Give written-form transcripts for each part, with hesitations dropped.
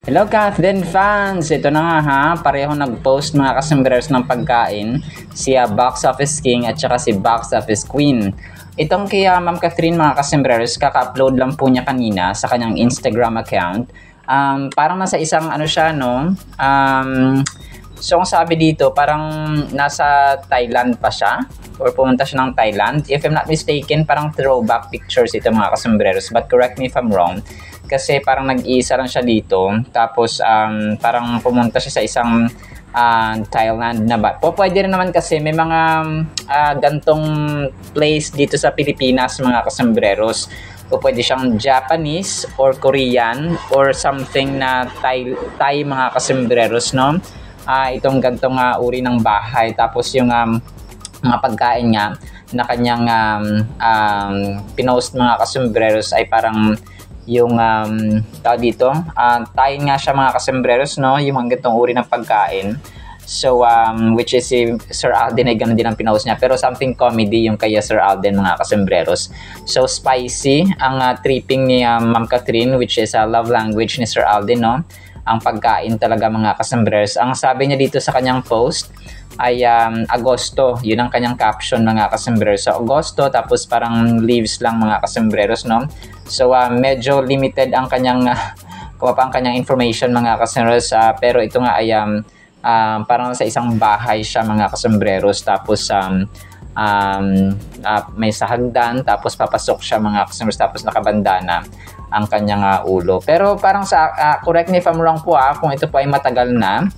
Hello Kathleen fans! Ito na nga ha, pareho nag-post mga kasambrers ng pagkain, si Box Office King at saka si Box Office Queen. Itong kay Ma'am Catherine mga kasambrers, kaka-upload lang po niya kanina sa kanyang Instagram account. Parang nasa isang ano siya no, so ang sabi dito parang nasa Thailand pa siya or pumunta siya ng Thailand. If I'm not mistaken, parang throwback pictures ito mga kasambrers, but correct me if I'm wrong. Kasi parang nag-iisa lang siya dito. Tapos parang pumunta siya sa isang Thailand na ba. Pwede rin naman kasi may mga gantong place dito sa Pilipinas mga kasambreros. O pwede siyang Japanese or Korean or something na Thai mga kasambreros, no? Itong gantong uri ng bahay. Tapos yung mga pagkain nga na kanyang pinost mga kasambreros ay parang yung tawag dito, Thai nga siya mga kasembreros, no? Yung mga ganitong uri ng pagkain. So, which is si Sir Alden ay ganun din ang pinost niya. Pero something comedy yung kaya Sir Alden mga kasembreros. So, spicy ang tripping ni Ma'am Catherine, which is love language ni Sir Alden, no? Ang pagkain talaga mga kasembreros. Ang sabi niya dito sa kanyang post ay Agosto. Yun ang kanyang caption mga kasembreros. So, Agosto, tapos parang leaves lang mga kasembreros, no? So, medyo limited ang kanyang ang kanyang information mga kasembreros. Pero ito nga ay parang sa isang bahay siya mga kasembreros. Tapos may sahagdan, tapos papasok siya mga kasembreros. Tapos nakabandana ang kanyang ulo. Pero parang correct me if I'm wrong po kung ito po ay matagal na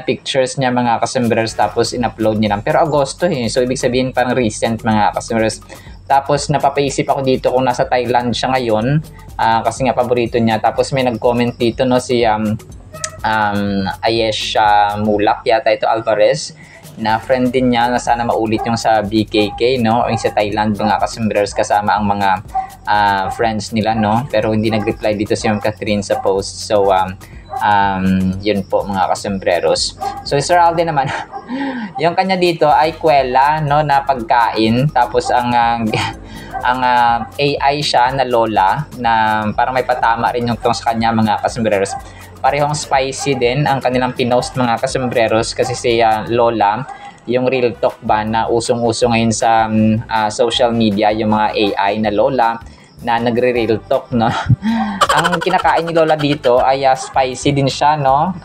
pictures niya mga kasembreros, tapos in-upload niya lang. Pero Agosto so ibig sabihin parang recent mga kasembreros. Tapos napapaisip ako dito kung nasa Thailand siya ngayon, kasi nga paborito niya. Tapos may nag-comment dito no si Ayesh Mulak yata ito Alvarez, na friend din niya na sana maulit yung sa BKK, no? O yung sa Thailand mga kasembreros kasama ang mga friends nila, no? Pero hindi nag-reply dito si Ma'am Catherine sa post. So yun po mga kasembreros. So Sir Alden naman yung kanya dito ay kwela, no, na pagkain. Tapos ang AI siya na lola na parang may patama rin yung tong sa kanya mga kasembreros. Parehong spicy din ang kanilang pinost mga kasembreros kasi si lola, yung real talk ba na usong-uso ngayon sa social media, yung mga AI na lola na nagre-real talk, no? Ang kinakain ni lola dito ay spicy din siya, no?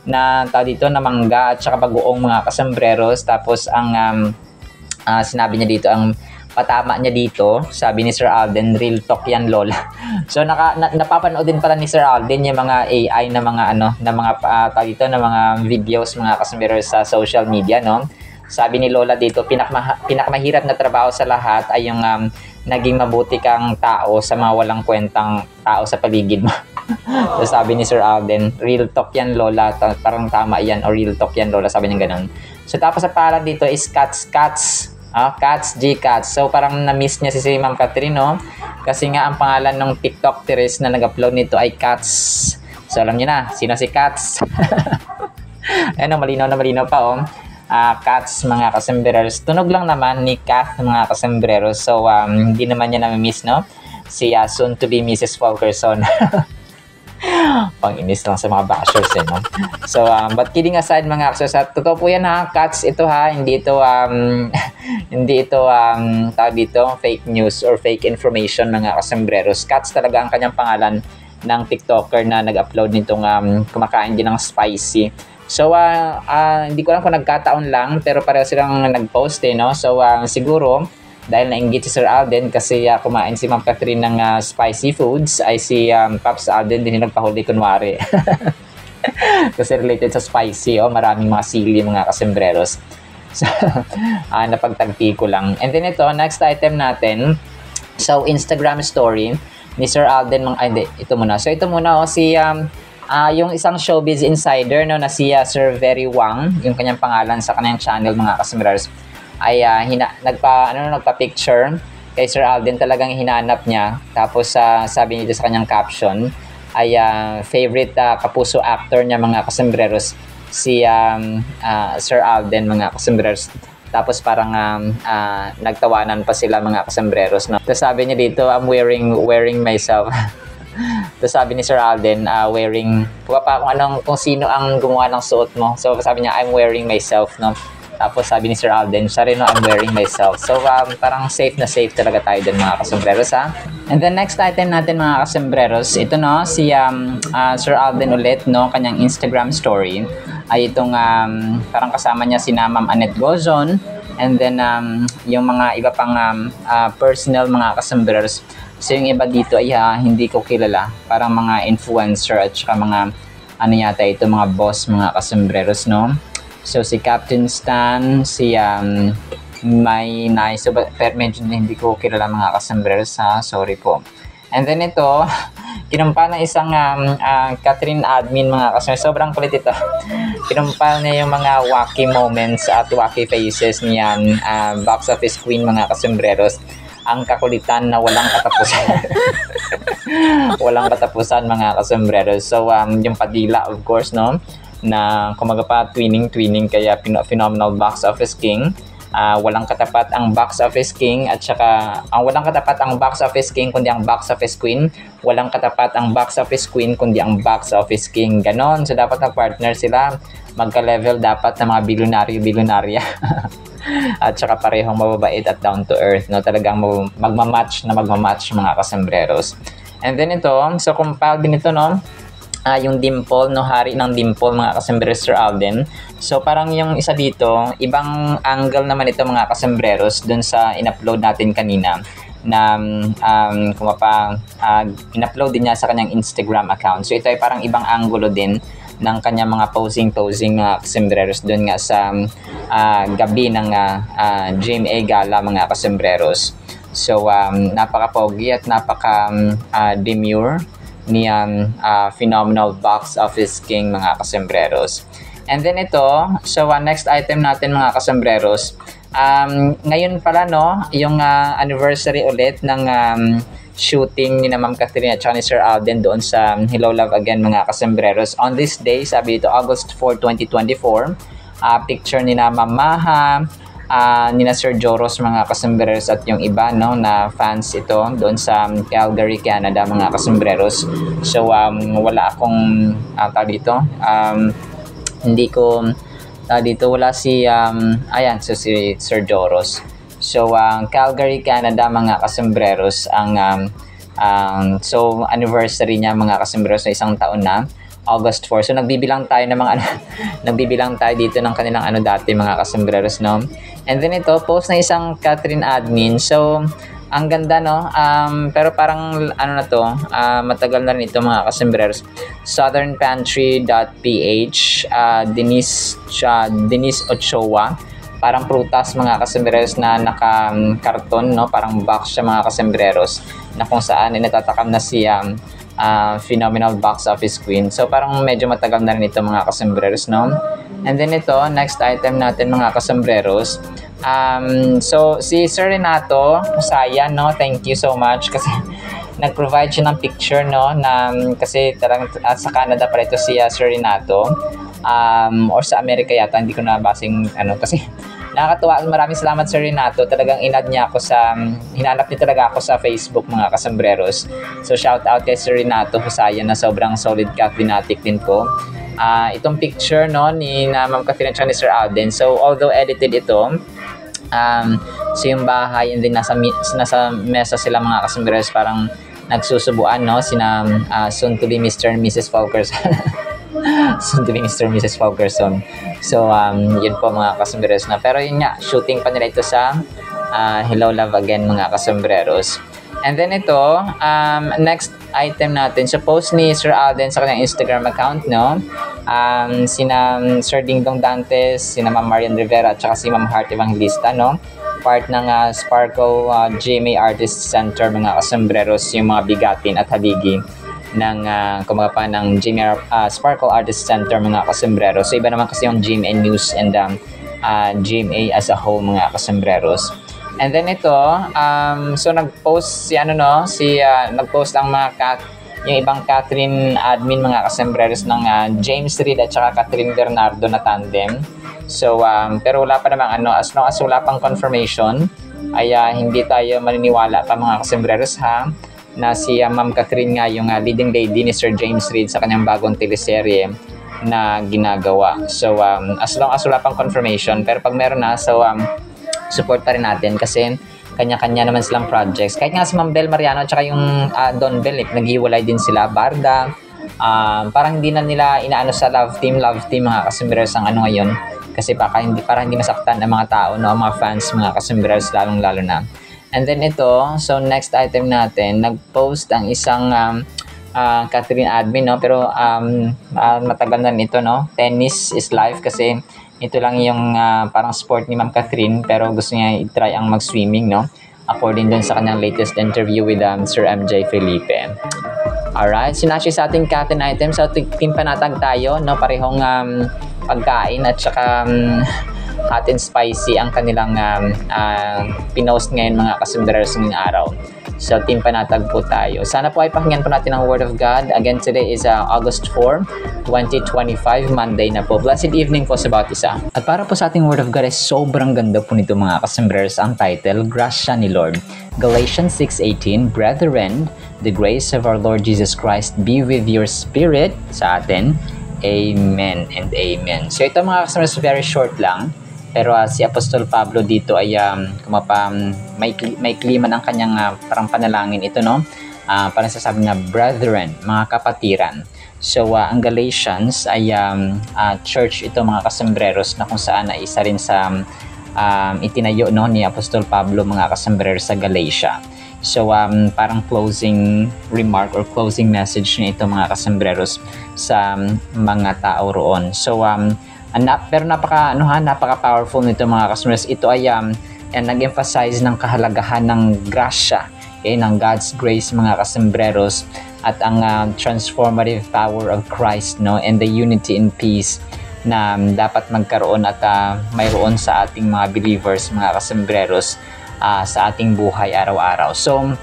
Na tawag dito na mangga at saka bagoong mga kasembreros. Tapos ang sinabi niya dito, ang patama niya dito, sabi ni Sir Alden, real talk yan lola. So napapanood din pala ni Sir Alden yung mga AI na mga tawag dito na mga videos mga kasembreros sa social media, no? Sabi ni lola dito, pinakamahirap na trabaho sa lahat ay yung naging mabuti kang tao sa mga walang kwentang tao sa paligid mo. So sabi ni Sir Alden, real talk yan lola, parang tama yan, or real talk yan lola, sabi niya ganun. So tapos sa pangalan dito is Cats G Cats. So parang na-miss niya si Ma'am Catherine, no? Kasi nga ang pangalan ng TikTok terrorist na nag-upload nito ay Cats. So alam niyo na sino si Cats. Ayun, malinaw na malinaw pa Cats mga kasembreros. Tunog lang naman ni Kat mga kasembreros. So hindi naman niya na-miss, no? Si soon to be Mrs. Fulkerson. Pang-inis lang sa mga bashers, no? So, but kidding aside mga kasembreros, totoo po yan Cats, ito hindi ito tawag dito, fake news or fake information mga kasembreros. Cats talaga ang kanyang pangalan ng TikToker na nag-upload nitong kumakain din ng spicy. So, hindi ko alam kung nagkataon lang, pero pareho silang nag-post, no? So, siguro, dahil nainggit si Sir Alden kasi kumain si Ma'am Catherine ng spicy foods, ay si Pops Alden din yung nagpahuli kunwari. Kasi related sa spicy, maraming mga sili mga kasembreros. So, napagtagpi ko lang. And then ito, next item natin. So, Instagram story ni Sir Alden. Ito muna. So, ito muna si yung isang showbiz insider, no, na si Sir Very Wang, yung kanyang pangalan sa kanyang channel mga kasembreros, ay nagpa-picture kay Sir Alden. Talagang hinanap niya. Tapos sabi nito sa kanyang caption ay favorite kapuso actor niya mga kasembreros si Sir Alden mga kasembreros. Tapos parang nagtawanan pa sila mga kasembreros, no? Tapos sabi niya dito, I'm wearing myself Tapos sabi ni Sir Alden, wearing, kung sino ang gumawa ng suot mo. So sabi niya, I'm wearing myself, no? Tapos sabi ni Sir Alden, siya rin, no, I'm wearing myself. So parang safe na safe talaga tayo dun mga kasombreros, ha? And then next item natin mga kasombreros, ito no, si Sir Alden ulit, no, kanyang Instagram story ay itong parang kasama niya si Ma'am Annette Gozon. And then yung mga iba pang personal mga kasombreros. So yung iba dito ay hindi ko kilala, parang mga influencer at saka mga ano yata ito, mga boss mga kasombreros, no? So si Captain Stan, si May Nice, so, pero medyo hindi ko kilala mga kasombreros, ha, sorry po. And then ito, kinumpa ng isang Catherine admin mga kasombreros, sobrang kulit ito. Kinumpa niya yung mga wacky moments at wacky faces niyan, box office queen mga kasombreros. Ang kakulitan na walang katapusan. Walang katapusan mga kasombreros. So yung padila of course, no, na kumaga pa twinning kaya phenomenal box office king. Walang katapat ang box office king at saka walang katapat ang box office king kundi ang box office queen. Walang katapat ang box office queen kundi ang box office king. Ganon. So dapat mag-partner sila. Magka-level dapat ng mga bilyonarya. At saka parehong mababait at down to earth, no? Talagang magmamatch mga kasombreros. And then ito, so compiled din ito, no? Yung dimple, no, hari ng dimple mga kasombreros, Sir Alden. So parang yung isa dito, ibang angle naman ito mga kasombreros dun sa in-upload natin kanina na in-upload din niya sa kanyang Instagram account. So ito ay parang ibang angulo din ng kanyang mga posing mga kasombreros dun nga sa gabi ng GMA Gala mga kasombreros. So napaka-pogi at napaka-demure ni phenomenal box office king mga kasombreros. And then ito, so next item natin mga kasombreros, ngayon pala, no, yung anniversary ulit ng shooting ni Ma'am Catherine at saka ni Sir Alden doon sa Hello Love Again mga kasombreros. On this day, sabi ito, August 4, 2024, picture ni Ma'am Maha, ni Sir Joros mga kasombreros at yung iba, no, na fans ito doon sa Calgary, Canada mga kasombreros. So wala akong dito, hindi ko dito wala si ayan, so si Sir Joros. So Calgary, Canada mga kasombreros ang so anniversary niya mga kasombreros na isang taon na, August 4. So nagbibilang tayo ng mga nagbibilang tayo dito ng kanilang dati mga kasombreros, no. And then ito, post na isang Catherine admin. So ang ganda, no, pero parang na to, matagal na rin ito mga kasombreros. southernpantry.ph, Denise Ochoa, parang prutas mga kasombreros na naka-karton, no, parang box siya mga kasombreros na kung saan natatakam na siya phenomenal box office queen. So parang medyo matagal na rin ito mga kasombreros, no. And then ito, next item natin mga kasombreros, so si Sir Renato Sayan, no, thank you so much kasi nag-provide siya ng picture, no, na kasi talagang sa Canada pala ito si Sir Renato, or sa Amerika yata, hindi ko nabasing kasi nakakatuwa. Maraming salamat Sir Renato, talagang inad niya ako hinanap niya talaga ako sa Facebook mga kasombreros. So shout out kay Sir Renato Husayan na sobrang solid cat fanatic din ko. Itong picture, no, ni Ma'am Catherine at ni Sir Alden, so although edited ito, so yung bahay, and then nasa mesa sila mga kasombreros, parang nagsusubuan, no, sina soon to be Mr. and Mrs. Fulkerson. Soon to be Mr. and Mrs. Fulkerson. So yun po mga kasombreros na, pero yun nga, shooting pa nila ito sa Hello Love Again mga kasombreros. And then ito, next item natin, so post ni Sir Alden sa kanyang Instagram account, no, sina Sir Dingdong Dantes, sina Ma'am Marian Rivera at saka si Ma'am Heart Evangelista, no, part ng Sparkle GMA Artist Center mga kasombreros, yung mga bigatin at haligi ng kumapa ng GMA Sparkle Artist Center mga kasombreros. So iba naman kasi yung GMA News and GMA as a whole mga kasombreros. And then ito, so nag-post si nag-post ang yung ibang Catherine admin mga kasombreros ng James Reid at saka Catherine Bernardo na tandem. So pero wala pa namang as long as wala pang confirmation ay hindi tayo maniniwala pa mga kasombreros, ha. na si Ma'am Catherine nga yung leading lady ni Sir James Reid sa kanyang bagong teleserye na ginagawa. So as long as wala pang confirmation, pero pag meron na, so support pa rin natin kasi kanya-kanya naman silang projects. Kahit nga si Ma'am Bel Mariano at saka yung Don Bel, naghiwalay din sila. Barda, parang hindi na nila inaano sa love team mga kasimberos ang ano ngayon. Kasi para hindi masaktan ang mga tao, no, ang mga fans, mga kasimberos, lalong-lalo na. And then ito, so next item natin, nag-post ang isang Catherine admin, no, pero matagal na nito, no. Tennis is life kasi ito lang yung parang sport ni Ma'am Catherine, pero gusto niya i-try ang mag-swimming, no, according dun sa kanyang latest interview with Sir MJ Felipe. Alright, sinasya sa ating Catherine item. So team panatag tayo, no, parehong pagkain at saka hot and spicy ang kanilang pinost ngayon mga kasundaros ngayong araw. So team panatag po tayo. Sana po ay pakinggan po natin ang Word of God. Again, today is August 4, 2025, Monday na po. Blessed evening po sa bawat isa. At para po sa ating Word of God ay sobrang ganda po nito mga kasundaros. Ang title, Grasya ni Lord. Galatians 6:18, Brethren, the grace of our Lord Jesus Christ be with your spirit sa atin. Amen and amen. So ito mga kasundaros, very short lang. Pero si Apostol Pablo dito ay may klima ng kanyang parang panalangin ito, no? Parang sasabi na brethren, mga kapatiran. So ang Galatians ay church ito mga kasembreros na kung saan ay isa rin sa itinayo, no, ni Apostol Pablo mga kasembreros sa Galatia. So parang closing remark or closing message niya ito mga kasembreros sa mga tao roon. So pero napaka powerful nito mga customers. Ito ay nag-emphasize ng kahalagahan ng grasya, okay, ng God's grace mga kasembreros at ang transformative power of Christ, no, and the unity and peace na dapat magkaroon at mayroon sa ating mga believers mga kasembreros sa ating buhay araw-araw. So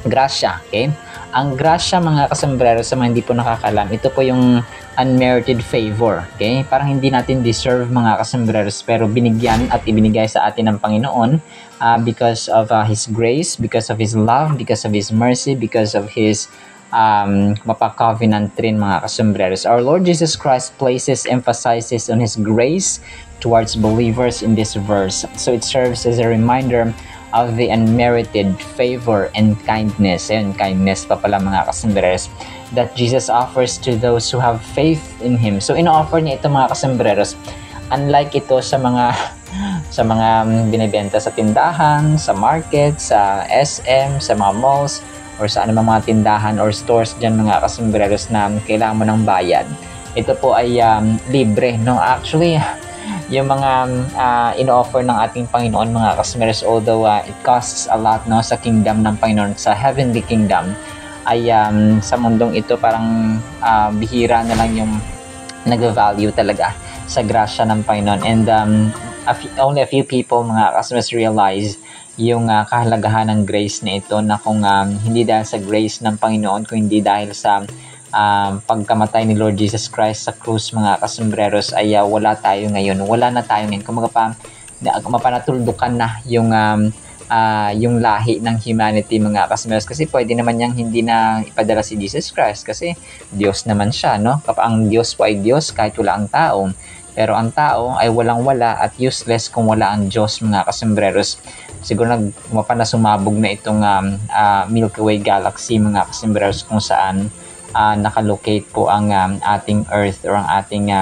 grasya, okay? Ang grasya mga kasembreros, sa mga hindi po nakakalam, ito po yung unmerited favor, okay? Parang hindi natin deserve mga kasembreros, pero binigyan at ibinigay sa atin ng Panginoon because of His grace, because of His love, because of His mercy, because of His mapa-covenant rin mga kasembreros. Our Lord Jesus Christ emphasizes on His grace towards believers in this verse. So it serves as a reminder of the unmerited favor and kindness, and kindness pa pala mga kasembreros, that Jesus offers to those who have faith in Him. So ino-offer niya ito mga kasembreros, unlike ito sa mga binibenta sa tindahan, sa market, sa SM, sa mga malls, or sa anumang mga tindahan or stores dyan mga kasembreros na kailangan mo ng bayad. Ito po ay libre, no? Actually, yung mga ino-offer ng ating Panginoon mga kasembreros, although it costs a lot, no, sa kingdom ng Panginoon, sa heavenly kingdom, ay sa mundong ito parang bihira na lang yung nag-value talaga sa grasya ng Panginoon. And only a few people mga kasembreros realize yung kahalagahan ng grace na ito, na kung hindi dahil sa grace ng Panginoon, kung hindi dahil sa pagkamatay ni Lord Jesus Christ sa krus mga kasembreros, ay wala tayo ngayon. Wala na tayo ngayon. Kung mapanatuldukan na yung lahi ng humanity mga kasembreros, kasi pwede naman niyang hindi na ipadala si Jesus Christ kasi Diyos naman siya, no? Kapag ang Diyos po ay Diyos kahit wala ang tao, pero ang tao ay walang-wala at useless kung wala ang Diyos mga kasembreros. Siguro sumabog na itong Milky Way galaxy mga kasembreros, kung saan nakalocate po ang ating Earth or ang ating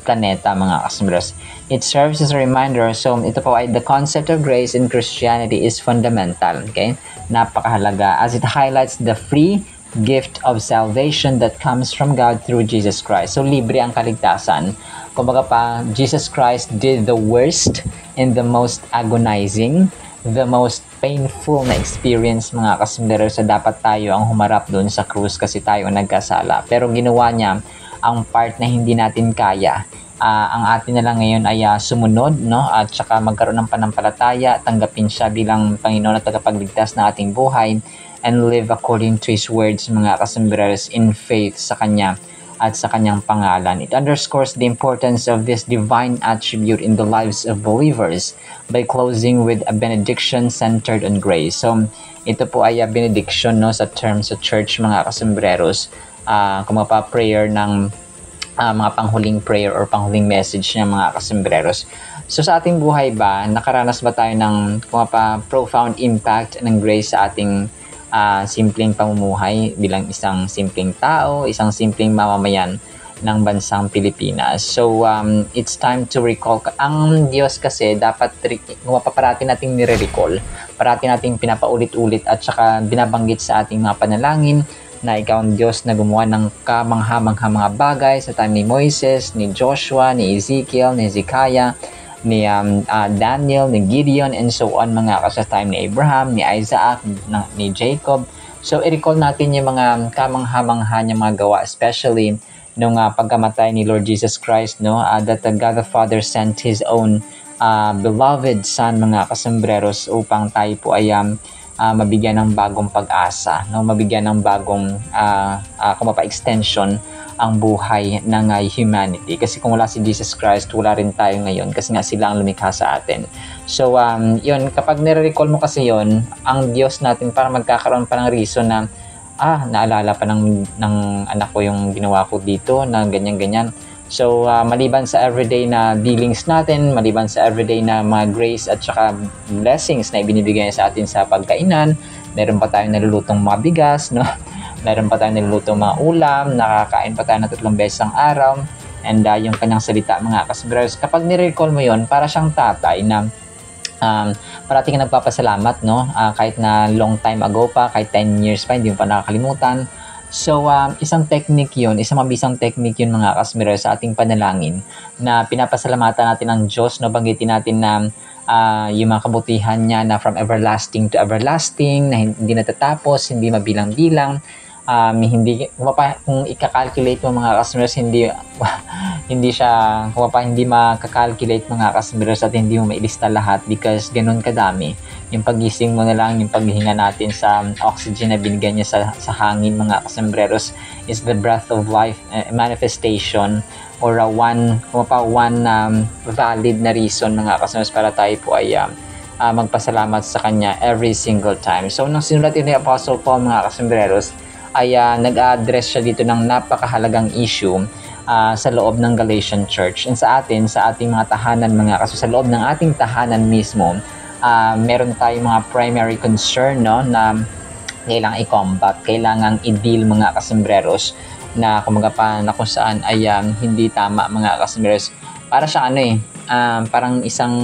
planeta mga kasembreros. It serves as a reminder. So ito po ay the concept of grace in Christianity is fundamental, okay? Napakahalaga as it highlights the free gift of salvation that comes from God through Jesus Christ. So libre ang kaligtasan. Kumbaga pa, Jesus Christ did the worst and the most agonizing, the most painful na experience mga kasembreros, sa dapat tayo ang humarap doon sa krus kasi tayo ang nagkasala. Pero ginawa niya ang part na hindi natin kaya. Ang atin na lang ngayon ay sumunod, no, at saka magkaroon ng panampalataya, tanggapin siya bilang Panginoon at tagapagligtas na ating buhay, and live according to His words mga kasembreros, in faith sa Kanya at sa kanyang pangalan. It underscores the importance of this divine attribute in the lives of believers by closing with a benediction centered on grace. So, ito po ay benediction, no, sa term sa church, mga kasembreros. Kung prayer ng mga panghuling prayer or panghuling message ng mga kasembreros. So sa ating buhay ba, nakaranas ba tayo ng profound impact ng grace sa ating simpleng pamumuhay bilang isang simpleng tao, isang simpleng mamamayan ng bansang Pilipinas? So it's time to recall. Ang Diyos kasi dapat parati nating nire-recall, parati nating pinapaulit-ulit at saka binabanggit sa ating mga panalangin na ikaw ang Diyos na gumawa ng kamangha-mangha mga bagay sa time ni Moises, ni Joshua, ni Ezekiel, ni Hezekiah, ni Daniel, ni Gideon, and so on, mga sa time ni Abraham, ni Isaac, ni Jacob. So i-recall natin yung mga kamangha-mangha niya mga gawa, especially nung pagkamatay ni Lord Jesus Christ, no, that God the Father sent His own beloved Son, mga kasembreros, upang tayo po ay mabigyan ng bagong pag-asa, no, mabigyan ng bagong extension ang buhay ng humanity. Kasi kung wala si Jesus Christ, wala rin tayo ngayon kasi nga sila ang lumikha sa atin. So yun, kapag nire-recall mo kasi yun, ang Diyos natin, para magkakaroon pa ng reason na naalala pa ng anak ko yung ginawa ko dito na ganyan-ganyan. So maliban sa everyday na dealings natin, maliban sa everyday na mga grace at saka blessings na ibinibigay sa atin sa pagkainan, meron pa tayong nalulutong mga bigas, no? Meron pa tayong nalulutong mga ulam, nakakain pa tayo ng 3 beses ang araw, and yung kanyang salita, mga kasembreros. Kapag nire-recall mo yon, para siyang tatay na parati ka nagpapasalamat, no? Kahit na long time ago pa, kahit 10 years pa, hindi mo pa nakakalimutan. So, isang technique yun, isang mabisang technique yun, mga kasembreros, sa ating panalangin na pinapasalamatan natin ang Diyos, no? Banggitin natin na yung mga kabutihan niya na from everlasting to everlasting, na hindi natatapos, hindi mabilang-bilang. Hindi kung ika-calculate mo, mga kasembreros, hindi siya hindi makakalculate, mga kasembreros, at hindi mo mailista lahat because ganun kadami. Yung pagising mo na lang, yung paghihinga natin sa oxygen na binigyan niya sa hangin, mga kasembreros, is the breath of life manifestation, or one valid na reason, mga kasembreros, para tayo po ay magpasalamat sa kanya every single time. So nang sinulat ni Apostle Paul, mga kasembreros, ay nag-address siya dito ng napakahalagang issue sa loob ng Galatian Church. And sa ating mga tahanan, mga kaso, sa loob ng ating tahanan mismo, meron tayong mga primary concern, no, na kailangang i-combat, kailangang i-deal, mga kasembreros, na kung saan ay hindi tama, mga kasembreros. Para siyang parang isang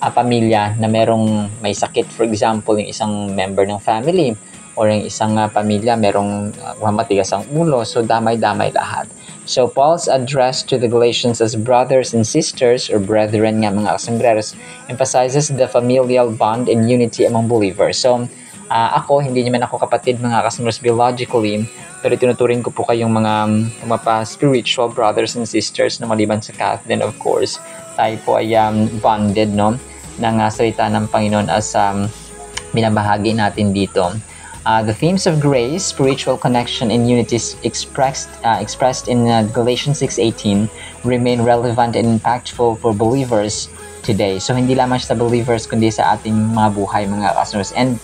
pamilya na may sakit, for example, yung isang member ng family, or yung isang pamilya merong matigas ang ulo, so damay-damay lahat. So Paul's address to the Galatians as brothers and sisters, or brethren nga, mga kasembreros, emphasizes the familial bond and unity among believers. So hindi naman ako kapatid, mga kasembreros, biologically, pero tinuturing ko po kayong mga spiritual brothers and sisters na maliban sa Catholic. Then of course, tayo po ay bonded, no, ng salita ng Panginoon as binabahagi natin dito. The themes of grace, spiritual connection, and unity expressed in Galatians 6:18 remain relevant and impactful for believers today. So hindi lamang sa believers kundi sa ating mga buhay, mga kasembreros. And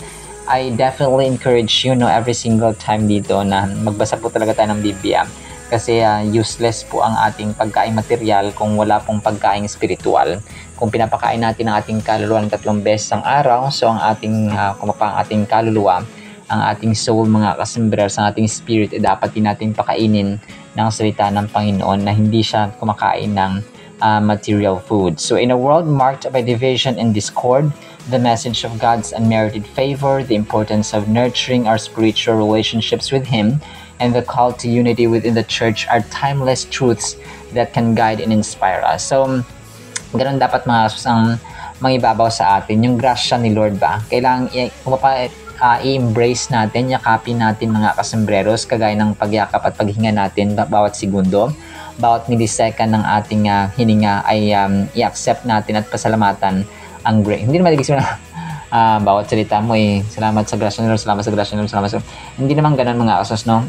I definitely encourage you, no, every single time dito na magbasa po talaga tayo ng Biblia, kasi useless po ang ating pagkain material kung wala pong pagkain spiritual. Kung pinapakain natin ang ating kaluluwa ng 3 beses ang araw, so ang ating ating kaluluwa, ang ating soul, mga kasembreros, ang ating spirit, dapat din natin pakainin ng salita ng Panginoon na hindi siya kumakain ng material food. So in a world marked by division and discord, the message of God's unmerited favor, the importance of nurturing our spiritual relationships with Him, and the call to unity within the church are timeless truths that can guide and inspire us. So ganun dapat, mga ang mangibabaw sa atin, yung grasya ni Lord ba? Kailangan i-embrace natin, yakapin natin, mga kasembreros, kagaya ng pagyakap at paghinga natin bawat segundo, bawat millisecond ng ating hininga ay i-accept natin at pasalamatan ang grace. Hindi naman ibig sabihin na bawat salita mo salamat sa grasya ni Lord, salamat sa grasya ni Lord, salamat sa... Hindi naman ganun, mga kasos, no?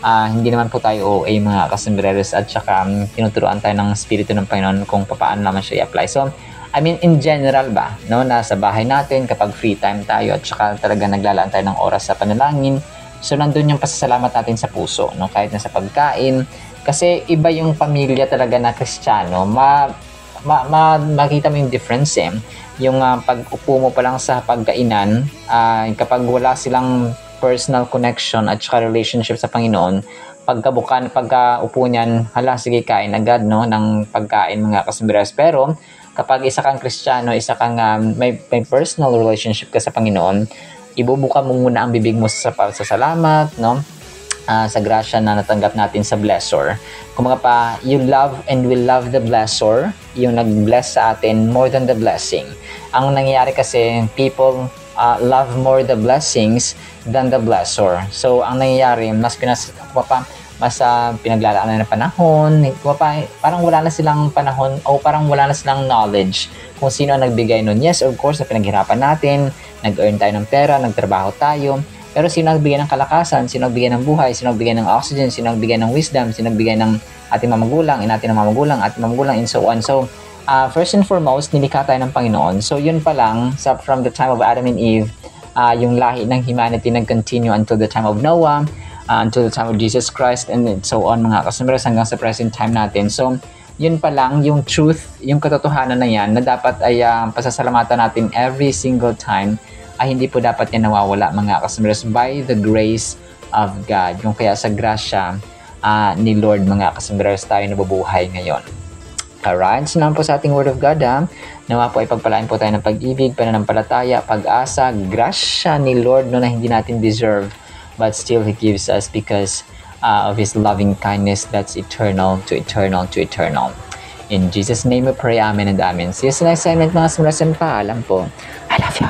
Hindi naman po tayo OA mga kasombrerers, at saka tinuturuan tayo ng Espiritu ng Panginoon kung paano naman siya i-apply. So, I mean, in general ba, no, nasa bahay natin, kapag free time tayo, at saka talaga naglalaan tayo ng oras sa panalangin, so nandun yung pasasalamat natin sa puso, no, kahit na sa pagkain, kasi iba yung pamilya talaga na Kristiyano, makita mo yung difference yung pag-upo mo pa lang sa pagkainan, kapag wala silang personal connection at saka relationship sa Panginoon, pagka-upo niyan, hala, sige, kain agad, no, ng pagkain mga kasombrerers. Pero kapag isa kang Kristiyano, isa kang may personal relationship ka sa Panginoon, ibubuka mo muna ang bibig mo sa salamat, no, sa grasya na natanggap natin sa blessor. Kumaga pa, you love and will love the blessor, yung nag-bless sa atin more than the blessing. Ang nangyayari kasi, people love more the blessings than the blessor. So, ang nangyayari, mas pinaglalaanan ng panahon, parang wala na silang panahon o parang wala na silang knowledge kung sino ang nagbigay nun. Yes, of course, na pinaghirapan natin, nag-earn tayo ng pera, nagtrabaho tayo, pero sino nagbigay ng kalakasan, sino nagbigay ng buhay, sino nagbigay ng oxygen, sino nagbigay ng wisdom, sino nagbigay ng ating mamagulang, ating mamagulang, and so on. So, first and foremost, nilikha tayo ng Panginoon. So, yun pa lang, from the time of Adam and Eve, yung lahi ng humanity nag-continue until the time of Noah, until the time of Jesus Christ, and so on, mga kasombrerers, hanggang sa present time natin. So, yun pa lang, yung truth, yung katotohanan na yan, na dapat ay pasasalamatan natin every single time, ay hindi po dapat yan nawawala, mga kasombrerers, by the grace of God. Yung kaya sa grasya ni Lord, mga kasombrerers, tayo nabubuhay ngayon. Alright, so naman po sa ating Word of God, nawa po ay pagpalain po tayo ng pag-ibig, pananampalataya, pag-asa, grasya ni Lord, no, na hindi natin deserve, but still He gives us because of His loving kindness that's eternal to eternal to eternal. In Jesus' name we pray, Amen and Amen. See you sa next segment, mga kasombrerers, and paalam po. I love you.